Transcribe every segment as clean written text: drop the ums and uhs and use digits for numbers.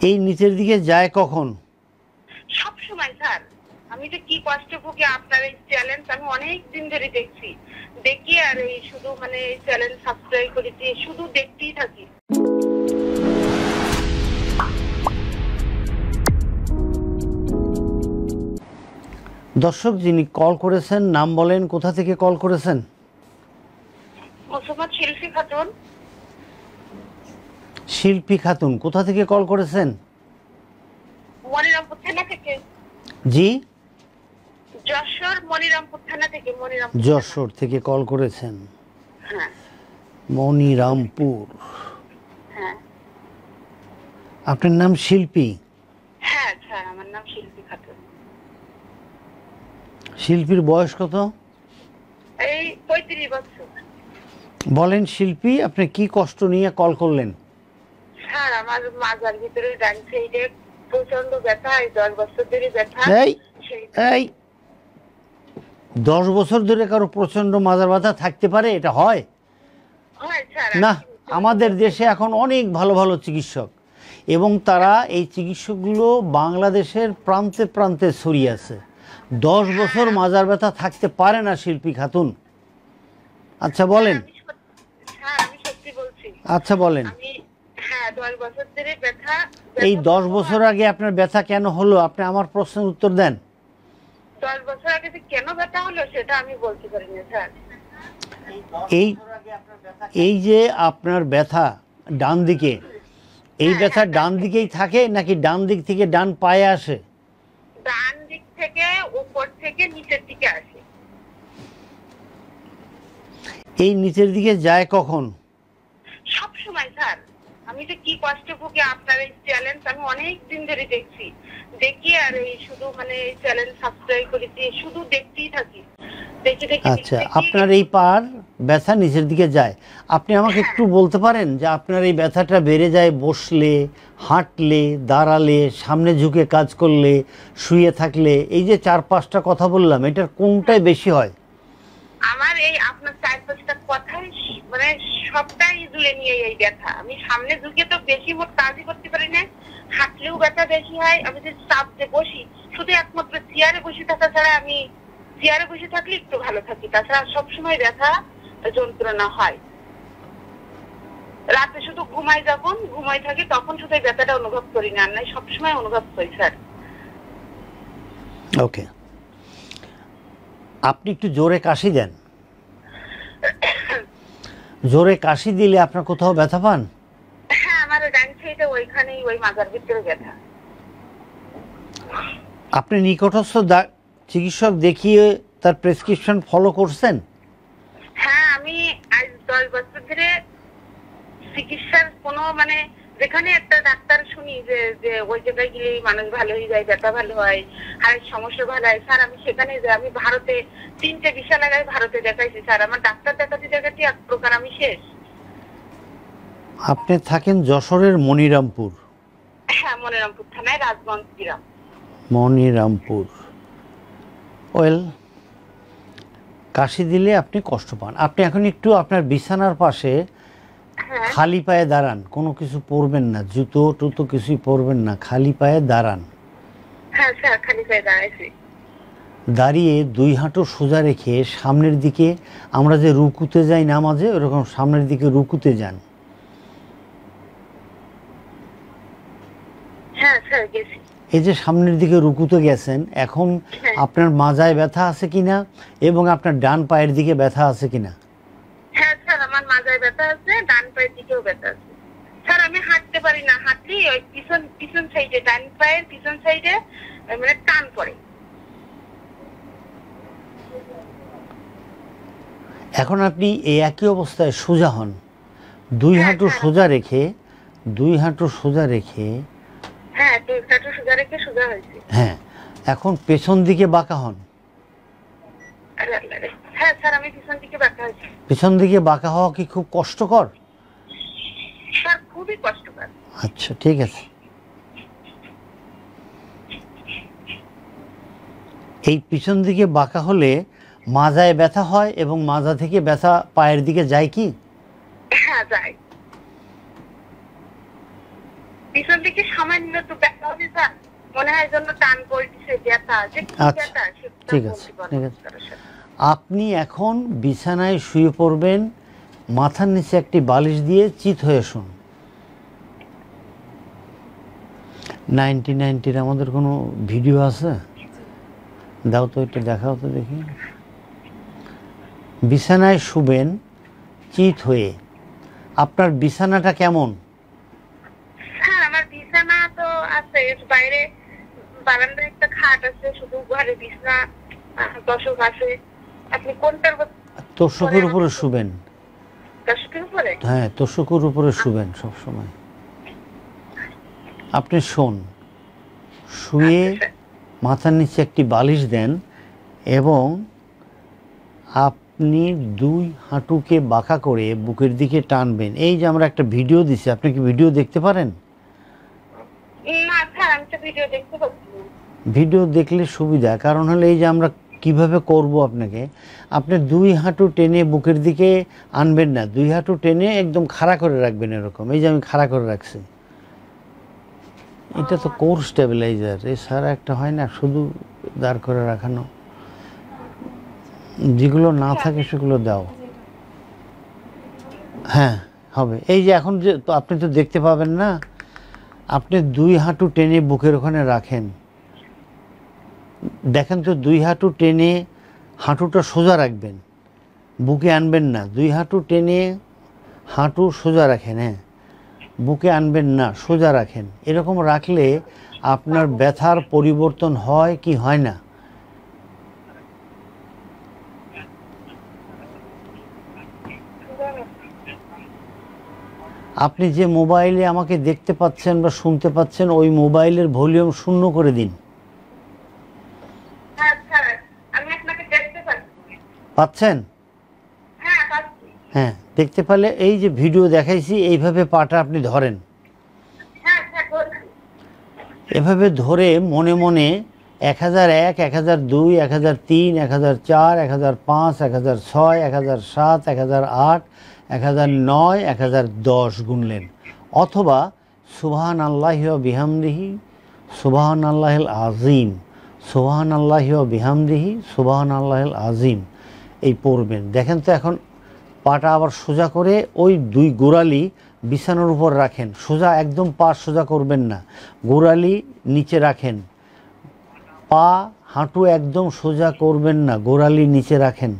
এই নিচের দিকে যায় কখন? সব সময় স্যার। আমি যে কি কষ্ট ভুগি আপনার এই চ্যালেঞ্জ আমি অনেক দিন ধরে দেখছি, দেখি আর এই শুধু মানে এই চ্যালেঞ্জ সাবস্ক্রাইব করেছি, শুধু দেখতেই থাকি। দর্শক যিনি কল করেছেন নাম বলেন, কোথা থেকে কল করেছেন? মোসাম্মদ শিল্পী খাতুন। শিল্পী খাতুন কোথা থেকে কল করেছেন? মনিরামপুর থানা থেকে। জি, যশোর মনিরামপুর থানা থেকে। মনিরামপুর যশোর থেকে কল করেছেন। হ্যাঁ মনিরামপুর। হ্যাঁ আপনার নাম শিল্পী? হ্যাঁ স্যার, আমার নাম শিল্পী খাতুন। শিল্পীর বয়স কত? এই 35 বছর। বলেন শিল্পী, আপনি কি কষ্ট নিয়ে কল করলেন? স্যার আমার মাজার ভিতরে ডান সাইডে প্রচন্ড ব্যথা, এই 10 বছর ধরে ব্যথা। এই এই 10 বছর ধরে কারো প্রচন্ড মাজার ব্যথা থাকতে পারে? এটা হয় হয় স্যার। না। আমাদের দেশে এখন অনেক ভালো ভালো চিকিৎসক, এবং তারা এই চিকিৎসকগুলো বাংলাদেশের প্রান্তে প্রান্তে ছড়িয়ে আছে। 10 বছর মাজার ব্যথা থাকতে পারে না শিল্পী খাতুন। আচ্ছা বলেন। হ্যাঁ আমি সত্যি বলছি। আচ্ছা বলেন, হ্যাঁ 10 বছর ধরে ব্যথা। এই 10 বছর আগে আপনার ব্যথা কেন হলো? আপনি আমার প্রশ্নের উত্তর দেন। 10 বছর আগে যে কেন ব্যথা হলো সেটা আমি বলতে পারি না স্যার। এই যে আপনার ব্যথা ডান দিকে, এই ব্যথা ডান দিকেই থাকে নাকি ডান দিক থেকে ডান পায়ে আসে? ডান দিক থেকে উপর থেকে নিচের দিকে আসে। এই নিচের দিকে যায় কখন? সব সময় স্যার। আমি যে কি কষ্ট ভুগি আপনার এই চ্যালেঞ্জ আমি অনেক দিন ধরে দেখছি, দেখি আর এই শুধু মানে এই চ্যালেঞ্জ সাবস্ক্রাইব করেছি, শুধু দেখতেই থাকি। দেখি দেখি আচ্ছা, আপনার এই পার ব্যথা নিচের দিকে যায়। আপনি আমাকে একটু বলতে পারেন যে আপনার এই ব্যথাটা বেড়ে যায় বসলে, হাঁটলে, দাঁড়ালে, সামনে ঝুঁকে কাজ করলে, শুয়ে থাকলে? এই যে 4-5টা কথা বললাম, এটার কোনটাই বেশি হয়? আমার এই আপনার 4-5টা কথাই মানে সবটাই জুড়ে নিয়ে এই ব্যথা। আমি সামনে ঝুঁকে তো বেশি মোট কাজই করতে পারি না, হাঁটলেও ব্যথা বেশি হয়। আমি যে চাপতে বসি, শুধু একমাত্র চেয়ারে বসে থাকা ছাড়া, আমি চেয়ারে বসে থাকলে একটু ভালো থাকি, তাছাড়া সবসময় ব্যথা যন্ত্রণা হয়। রাতে শুধু ঘুমাই থাকি, তখন শুধু এই ব্যথাটা অনুভব করি না, নাই সবসময় অনুভব করি স্যার। ওকে, আপনি একটু জোরে কাশি দেন। জোরে কাশি দিলে আপনার কোথাও ব্যথা পান? হ্যাঁ আমার ডান সাইডে ওইখানেই ওই মাজার ভিতরে ব্যথা। আপনি নিকটস্থ চিকিৎসক দেখিয়ে তার প্রেসক্রিপশন ফলো করছেন? হ্যাঁ আমি আজ 10 বছর ধরে চিকিৎসার কোনো মানে যেখানে একটা ডাক্তার শুনি যে যে ওই জায়গায় গেলে মানুষ ভালো হয়ে যায়, ব্যথা ভালো হয়, আর সমস্যা ভালো হয়, স্যার আমি সেখানে যাই। আমি ভারতে 3টে ভিসা লাগাই ভারতে দেখাইছি স্যার। আমার ডাক্তার দেখাতে দেখাতে এক প্রকার আমি শেষ। আপনি থাকেন যশোরের মনিরামপুর? হ্যাঁ মনিরামপুর থানায়, রাজগঞ্জ গ্রাম। মনিরামপুর। ওয়েল, কাশি দিলে আপনি কষ্ট পান। আপনি এখন একটু আপনার বিছানার পাশে হ্যাঁ খালি পায়ে দাঁড়ান, কোনো কিছু পরবেন না, জুতো টুতো কিছুই পরবেন না, খালি পায়ে দাঁড়ান। হ্যাঁ স্যার খালি পায়ে দাঁড়াইছি। দাঁড়িয়ে 2 হাঁটু সোজা রেখে সামনের দিকে, আমরা যে রুকুতে যাই নামাজে, ওরকম সামনের দিকে রুকুতে যান। হ্যাঁ স্যার গেছি। এই যে সামনের দিকে রুকুতে গেছেন, এখন আপনার মাজায় ব্যথা আছে কিনা এবং আপনার ডান পায়ের দিকে ব্যথা আছে কিনা? হ্যাঁ স্যার আমার মাজায় ব্যথা আছে, ডান পায়ের দিকেও ব্যথা আছে স্যার। আমি হাঁটতে পারি না, হাঁটলে ওই পিছন সাইডে, ডান পায়ের পিছন সাইডে মানে টান পড়ে। এখন আপনি এই একই অবস্থায় সোজা হন, 2 হাঁটু সোজা রেখে, 2 হাঁটু সোজা রেখে। হ্যাঁ 2 হাঁটু সোজা রেখে সোজা হয়েছে। হ্যাঁ, এখন পেছন দিকে বাঁকা হন। হ্যাঁ স্যার আমি পিছন দিকে বাঁকা হয়েছি। পেছন দিকে বাঁকা হওয়া কি খুব কষ্টকর? স্যার খুবই কষ্টকর। আচ্ছা ঠিক আছে। এই পিছন দিকে বাঁকা হলে মাজায় ব্যথা হয় এবং মাজা থেকে ব্যথা পায়ের দিকে যায় কি? হ্যাঁ যায়। পিছন দিকে সামান্য একটু ব্যথা হবে স্যার, মনে হয় জন্য টান পড়ছে ব্যথা, যে কি আচ্ছা, ব্যথা সেটা ঠিক আছে, বলতে পারবো ঠিক না আছে। স্যার। আপনি এখন বিছানায় শুয়ে পড়বেন, মাথার নিচে একটি বালিশ দিয়ে চিত হয়ে শুন। 90-90-র আমাদের কোনো ভিডিও আছে? দাও তো, এটা দেখাও তো দেখি। বিছানায় শুবেন চিত হয়ে। আপনার বিছানাটা কেমন? হ্যাঁ, আমার বিছানা তো আছে, বাইরে বারান্দায় একটা খাট আছে, শুধু ঘরে বিছানা দশক আছে। আপনি কোনটার তোষকের উপরে শুবেন। দশকের উপরে? হ্যাঁ, তোষকের উপরে শুবেন সব সময়। আপনি শোন, শুয়ে মাথার নিচে একটি বালিশ দেন এবং আপনি দুই হাঁটুকে বাঁকা করে বুকের দিকে টানবেন। এই যে আমরা একটা ভিডিও দিছি, আপনি কি ভিডিও দেখতে পারেন? না স্যার, আমি তো ভিডিও দেখতে পাচ্ছি না। ভিডিও দেখলে সুবিধা, কারণ হলো এই যে আমরা কিভাবে করব, আপনাকে আপনি দুই হাঁটু টেনে বুকের দিকে আনবেন না, দুই হাঁটু টেনে একদম খাড়া করে রাখবেন এরকম। এই যে আমি খাড়া করে রাখছি, এটা তো কোর স্টেবিলাইজার। এছাড়া একটা হয় না শুধু দাঁড় করে রাখানো, যেগুলো না থাকে সেগুলো দাও। হ্যাঁ, হবে। এই যে এখন যে তো আপনি তো দেখতে পাবেন না, আপনি দুই হাঁটু টেনে বুকের ওখানে রাখেন। দেখেন তো, দুই হাঁটু টেনে হাঁটুটা সোজা রাখবেন, বুকে আনবেন না। দুই হাঁটু টেনে হাঁটু সোজা রাখেন, হ্যাঁ, বুকে আনবেন না, সোজা রাখেন। এরকম রাখলে আপনার ব্যথার পরিবর্তন হয় কি হয় না? আপনি যে মোবাইলে আমাকে দেখতে পাচ্ছেন বা শুনতে পাচ্ছেন, ওই মোবাইলের ভলিউম শূন্য করে দিন। হ্যাঁ স্যার, আমি আপনাকে দেখতে পাচ্ছি। পাচ্ছেন? হ্যাঁ পাচ্ছি। হ্যাঁ, দেখতে পেলে এই যে ভিডিও দেখাইছি, এইভাবে পাটা আপনি ধরেন। হ্যাঁ স্যার বলছি। এভাবে ধরে মনে মনে 1001, 1002, 1003, 1004, 1005, 1006, 1007, 1008, 1009, 1010 গুনলেন। অথবা সুবহান আল্লাহি ওয়া বিহামদিহি সুবহান আল্লাহিল আজিম, সুবহান আল্লাহি ওয়া বিহামদিহি সুবহান আল্লাহিল আজিম, এই পড়বেন। দেখেন তো, এখন পাটা আবার সোজা করে ওই দুই গোড়ালি বিছানার উপর রাখেন। সোজা একদম পা সোজা করবেন না, গোড়ালি নিচে রাখেন। পা হাঁটু একদম সোজা করবেন না, গোড়ালি নিচে রাখেন।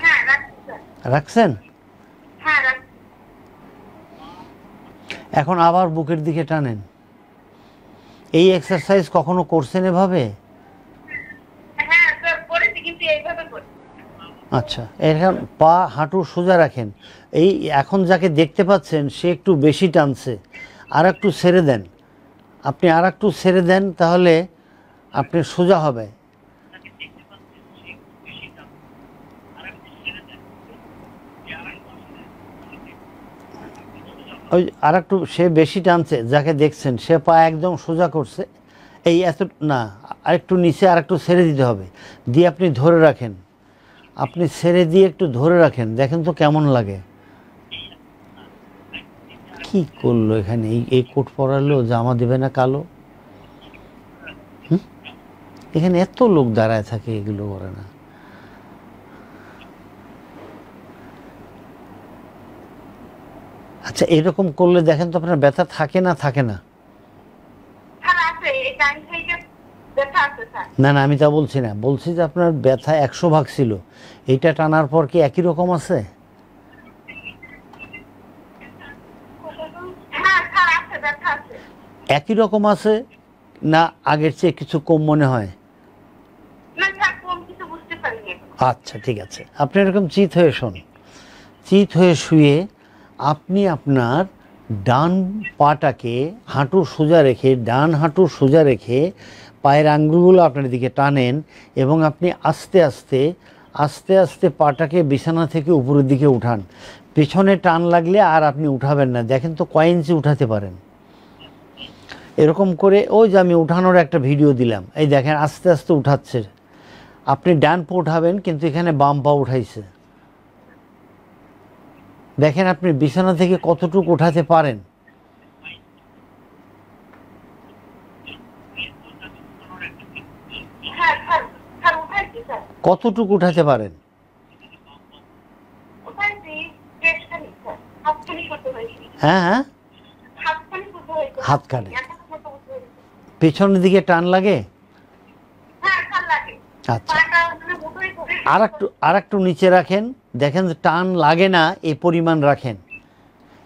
হ্যাঁ রাখছি স্যার। রাখছেন? হ্যাঁ রাখছি। এখন আবার বুকের দিকে টানেন। এই এক্সারসাইজ কখনো করছেন এভাবে? হ্যাঁ স্যার করেছি, কিন্তু এইভাবে করি। আচ্ছা, এখন পা হাঁটু সোজা রাখেন। এই এখন যাকে দেখতে পাচ্ছেন সে একটু বেশি টানছে, আর একটু ছেড়ে দেন। আপনি আর একটু ছেড়ে দেন, তাহলে আপনি সোজা হবে। ওই আর একটু, সে বেশি টানছে, যাকে দেখছেন সে পা একদম সোজা করছে, এই এত না, আরেকটু নিচে আর একটু ছেড়ে দিতে হবে, দিয়ে আপনি ধরে রাখেন। আপনি ছেড়ে দিয়ে একটু ধরে রাখেন, দেখেন তো কেমন লাগে। কি করলো এখানে? এই কোট পরালো, জামা দেবে না কালো? এখানে এত লোক দাঁড়ায় থাকে, এগুলো করে না। আচ্ছা, এরকম করলে দেখেন তো আপনার ব্যথা থাকে না থাকে না? স্যার আছে, এই ডান সাইডে ব্যথা আছে স্যার। না না, আমি তা বলছি না, বলছি যে আপনার ব্যথা 100 ভাগ ছিল, এইটা টানার পর কি একই রকম আছে? হ্যাঁ স্যার আছে, ব্যথা আছে। একই রকম আছে না আগের চেয়ে কিছু কম মনে হয়? না স্যার, কম কিছু বুঝতে পারিনি এখন। আচ্ছা, ঠিক আছে। আপনি এরকম চিত হয়ে শোন, চিত হয়ে শুয়ে আপনি আপনার ডান পাটাকে হাঁটু সোজা রেখে, ডান হাঁটু সোজা রেখে পায়ের আঙ্গুলগুলো আপনার দিকে টানেন এবং আপনি আস্তে আস্তে আস্তে আস্তে পাটাকে বিছানা থেকে উপরের দিকে উঠান। পেছনে টান লাগলে আর আপনি উঠাবেন না। দেখেন তো কয় ইঞ্চি উঠাতে পারেন। এরকম করে ওই যে আমি উঠানোর একটা ভিডিও দিলাম, এই দেখেন আস্তে আস্তে উঠাচ্ছে। আপনি ডান পা উঠাবেন, কিন্তু এখানে বাম পা উঠাইছে। দেখেন আপনি বিছানা থেকে কতটুকু উঠাতে পারেন। কতটুকু উঠাতে পারেন? উঠাইছি পেটখানি স্যার, হাতখানি করতে হয়েছে, হ্যাঁ হ্যাঁ, হাতখানি করতে হয়েছে, হাতখানি। এতটুকু মতো করতে হয়েছে। পেছনের দিকে টান লাগে? হ্যাঁ স্যার লাগে। আচ্ছা, পাটা মানে মুঠোয় ধরে আর একটু নিচে রাখেন, দেখেন যে টান লাগে না, এই পরিমাণ রাখেন।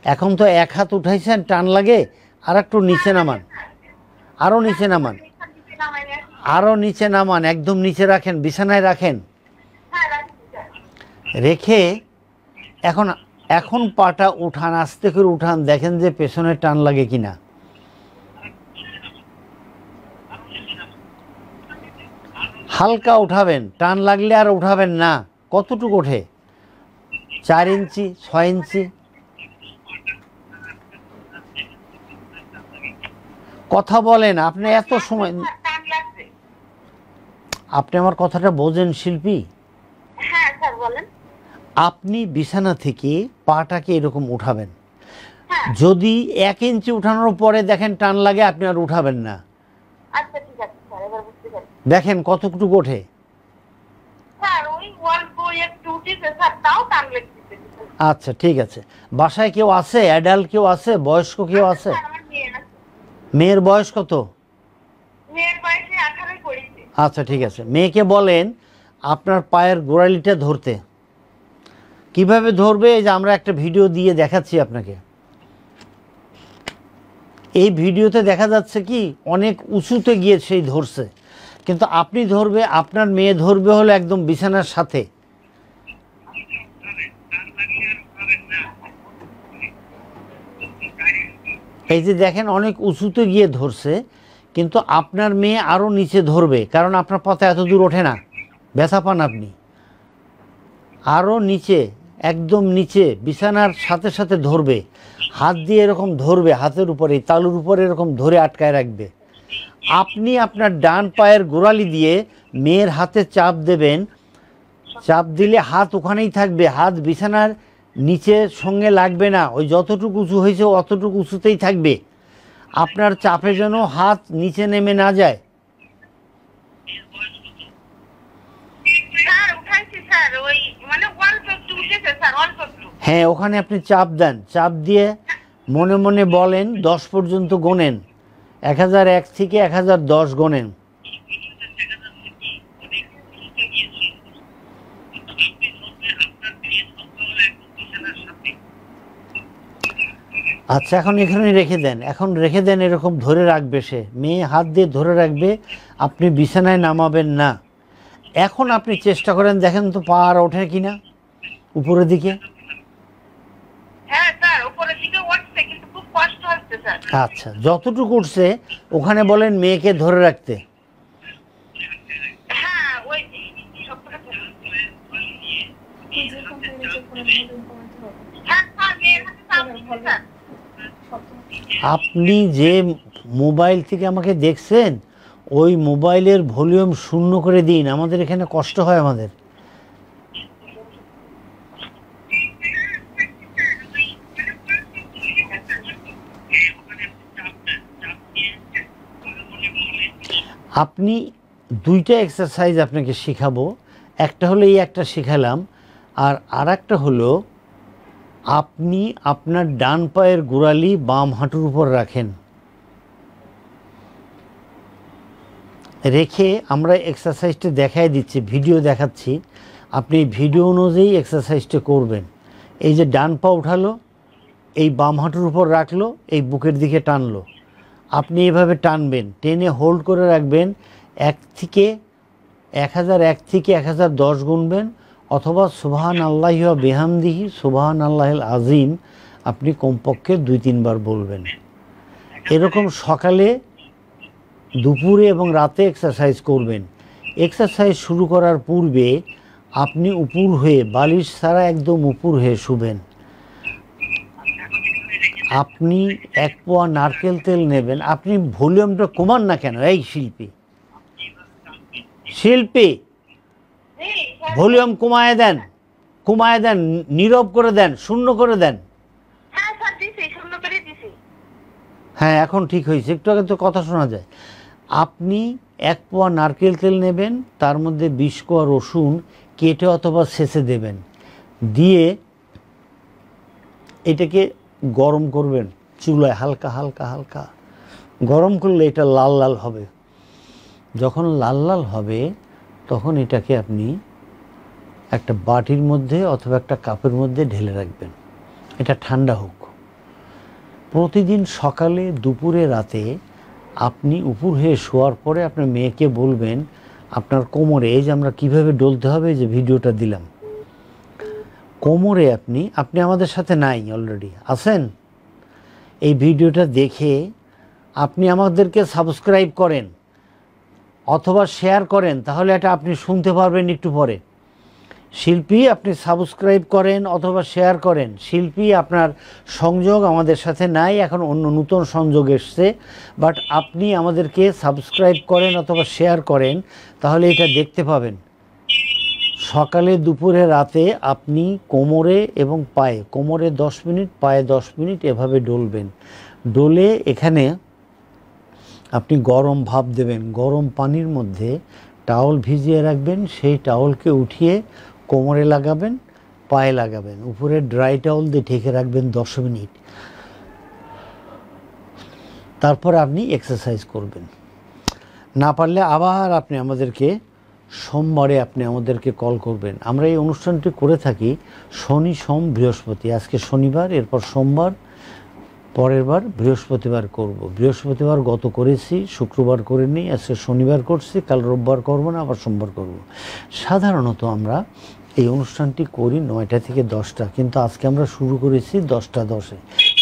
এখন তো এক হাত উঠাইছেন, টান লাগে, আর একটু নিচে নামান, আরও নিচে নামান, নিচে নামাই নিয়ে আসি। আরও নিচে নামান, একদম নিচে রাখেন, বিছানায় রাখেন। হ্যাঁ রাখছি স্যার। রেখে এখন এখন পাটা উঠান, আস্তে করে উঠান, দেখেন যে পেছনে টান লাগে কিনা। হালকা উঠাবেন, টান লাগলে আর উঠাবেন না। কতটুকু ওঠে? 4 ইঞ্চি, 6 ইঞ্চি? কথা বলেন, আপনি এত সময়, টান লাগছে। আপনি আমার কথাটা বোঝেন শিল্পী? হ্যাঁ স্যার বলেন। আপনি বিছানা থেকে পাটাকে এরকম উঠাবেন। হ্যাঁ যদি 1 ইঞ্চি উঠানোর পরে দেখেন টান লাগে, আপনি আর উঠাবেন না। আচ্ছা ঠিক আছে স্যার, এবার বুঝতে পারছি। দেখেন কতটুকু ওঠে। স্যার ওই অল্প একটু উঠেছে স্যার, তাও টান লাগতেছে। আচ্ছা ঠিক আছে। বাসায় কেউ আছে, অ্যাডাল্ট কেউ আছে, বয়স্ক কেউ আছে? স্যার আমার মেয়ে আছে। মেয়ের বয়স কত? মেয়ের বয়সে 18 পড়েছে। আচ্ছা ঠিক আছে, মেয়েকে বলেন আপনার পায়ের গোড়ালিটা ধরতে। কিভাবে ধরবে, এই যে আমরা একটা ভিডিও দিয়ে দেখাচ্ছি আপনাকে। এই ভিডিওতে দেখা যাচ্ছে কি অনেক উঁচুতে গিয়ে সেই ধরছে, কিন্তু আপনি ধরবে, আপনার মেয়ে ধরবে হলো একদম বিছানার সাথে। এই যে দেখেন অনেক উঁচুতে গিয়ে ধরছে, কিন্তু আপনার মেয়ে আরও নিচে ধরবে, কারণ আপনার পথে এত দূর ওঠে না, ব্যথা পান আপনি। আরও নিচে, একদম নিচে বিছানার সাথে সাথে ধরবে, হাত দিয়ে এরকম ধরবে, হাতের উপরে তালুর উপরে এরকম ধরে আটকায় রাখবে। আপনি আপনার ডান পায়ের গোড়ালি দিয়ে মেয়ের হাতে চাপ দেবেন, চাপ দিলে হাত ওখানেই থাকবে, হাত বিছানার নিচের সঙ্গে লাগবে না, ওই যতটুকু উঁচু হয়েছে অতটুকু উঁচুতেই থাকবে। আপনার চাপে যেন হাত নিচে নেমে না যায়। স্যার উঠাইছি স্যার, ওই মানে অল্প একটু উঠেছে স্যার, অল্প একটু। হ্যাঁ, ওখানে আপনি চাপ দেন, চাপ দিয়ে মনে মনে বলেন 10 পর্যন্ত গোনেন, 1001 থেকে 1010 গোনেন। আচ্ছা, এখন এখানে রেখে দেন, এখন রেখে দেন, এরকম ধরে রাখবে, সে মেয়ে হাত দিয়ে ধরে রাখবে, আপনি বিছানায় নামাবেন না। এখন আপনি চেষ্টা করেন, দেখেন তো পা আর ওঠে কিনা উপরের দিকে। হ্যাঁ স্যার উপরের দিকে উঠছে, কিন্তু খুব কষ্ট হচ্ছে স্যার। আচ্ছা, যতটুকু উঠছে ওখানে বলেন মেয়েকে ধরে রাখতে। হ্যাঁ ওই সবটা হ্যাঁ স্যার, মেয়ের হাতে চাপ দিচ্ছে স্যার। আপনি যে মোবাইল থেকে আমাকে দেখছেন, ওই মোবাইলের ভলিউম শূন্য করে দিন, আমাদের এখানে কষ্ট হয় আমাদের। আপনি 2টা এক্সারসাইজ আপনাকে শেখাবো, একটা হলো এই একটা শেখালাম, আর একটা হলো আপনি আপনার ডান পায়ের গোড়ালি বাম হাঁটুর উপর রাখেন, রেখে আমরা এক্সারসাইজটা দেখাই দিচ্ছি, ভিডিও দেখাচ্ছি, আপনি ভিডিও অনুযায়ী এক্সারসাইজটা করবেন। এই যে ডান পা উঠালো, এই বাম হাঁটুর উপর রাখলো, এই বুকের দিকে টানলো, আপনি এভাবে টানবেন, টেনে হোল্ড করে রাখবেন, 1001 থেকে 1010 গুনবেন, অথবা সুবহান আল্লাহি ওয়া বিহামদিহি সুবহান আল্লাহিল আজিম আপনি কমপক্ষে 2-3 বার বলবেন। এরকম সকালে, দুপুরে এবং রাতে এক্সারসাইজ করবেন। এক্সারসাইজ শুরু করার পূর্বে আপনি উপর হয়ে, বালিশ ছাড়া একদম উপর হয়ে শুবেন। আপনি 1 পোয়া নারকেল তেল নেবেন। আপনি ভলিউমটা কমান না কেন? এই শিল্পী, ভলিউম কমায় দেন, নীরব করে দেন, শূন্য করে দেন। হ্যাঁ স্যার দিছি, শূন্য করে দিছি। হ্যাঁ, এখন ঠিক হয়েছে, একটু আগে তো কথা শোনা যায়। আপনি 1 পোয়া নারকেল তেল নেবেন, তার মধ্যে 20 কোয়া রসুন কেটে অথবা ছেঁচে দেবেন, দিয়ে এটাকে গরম করবেন চুলায়, হালকা হালকা হালকা গরম করলে এটা লাল লাল হবে। যখন লাল লাল হবে তখন এটাকে আপনি একটা বাটির মধ্যে অথবা একটা কাপের মধ্যে ঢেলে রাখবেন, এটা ঠান্ডা হোক। প্রতিদিন সকালে, দুপুরে, রাতে আপনি উপর হয়ে শোয়ার পরে আপনার মেয়েকে বলবেন আপনার কোমরে, এই যে আমরা কীভাবে ডলতে হবে যে ভিডিওটা দিলাম, কোমরে আপনি আমাদের সাথে নাই, অলরেডি আছেন, এই ভিডিওটা দেখে আপনি আমাদেরকে সাবস্ক্রাইব করেন অথবা শেয়ার করেন, তাহলে এটা আপনি শুনতে পারবেন একটু পরে। শিল্পী আপনি সাবস্ক্রাইব করেন অথবা শেয়ার করেন। শিল্পী আপনার সংযোগ আমাদের সাথে নাই, এখন অন্য নতুন সংযোগ এসছে, বাট আপনি আমাদেরকে সাবস্ক্রাইব করেন অথবা শেয়ার করেন, তাহলে এটা দেখতে পাবেন। সকালে, দুপুরে, রাতে আপনি কোমরে এবং পায়ে, কোমরে 10 মিনিট, পায়ে 10 মিনিট এভাবে ডলবেন। ডলে এখানে আপনি গরম ভাপ দেবেন, গরম পানির মধ্যে টাওয়াল ভিজিয়ে রাখবেন, সেই টাওয়ালকে উঠিয়ে কোমরে লাগাবেন, পায়ে লাগাবেন, উপরে ড্রাই টাওয়াল দিয়ে ঢেকে রাখবেন 10 মিনিট। তারপর আপনি এক্সারসাইজ করবেন। না পারলে আবার আপনি আমাদেরকে সোমবারে কল করবেন। আমরা এই অনুষ্ঠানটি করে থাকি শনি, সোম, বৃহস্পতি। আজকে শনিবার, এরপর সোমবার, পরের বার বৃহস্পতিবার করব। বৃহস্পতিবার গত করেছি, শুক্রবার করিনি, আজকে শনিবার করছি, কাল রোববার করব না, আবার সোমবার করব। সাধারণত আমরা এই অনুষ্ঠানটি করি 9টা থেকে 10টা, কিন্তু আজকে আমরা শুরু করেছি 10টা 10-এ।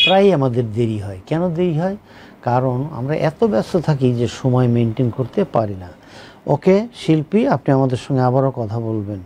প্রায় আমাদের দেরি হয়। কেন দেরি হয়? কারণ আমরা এত ব্যস্ত থাকি যে সময় মেনটেন করতে পারি না। ওকে শিল্পী, আপনি আমাদের সঙ্গে আবারও কথা বলবেন।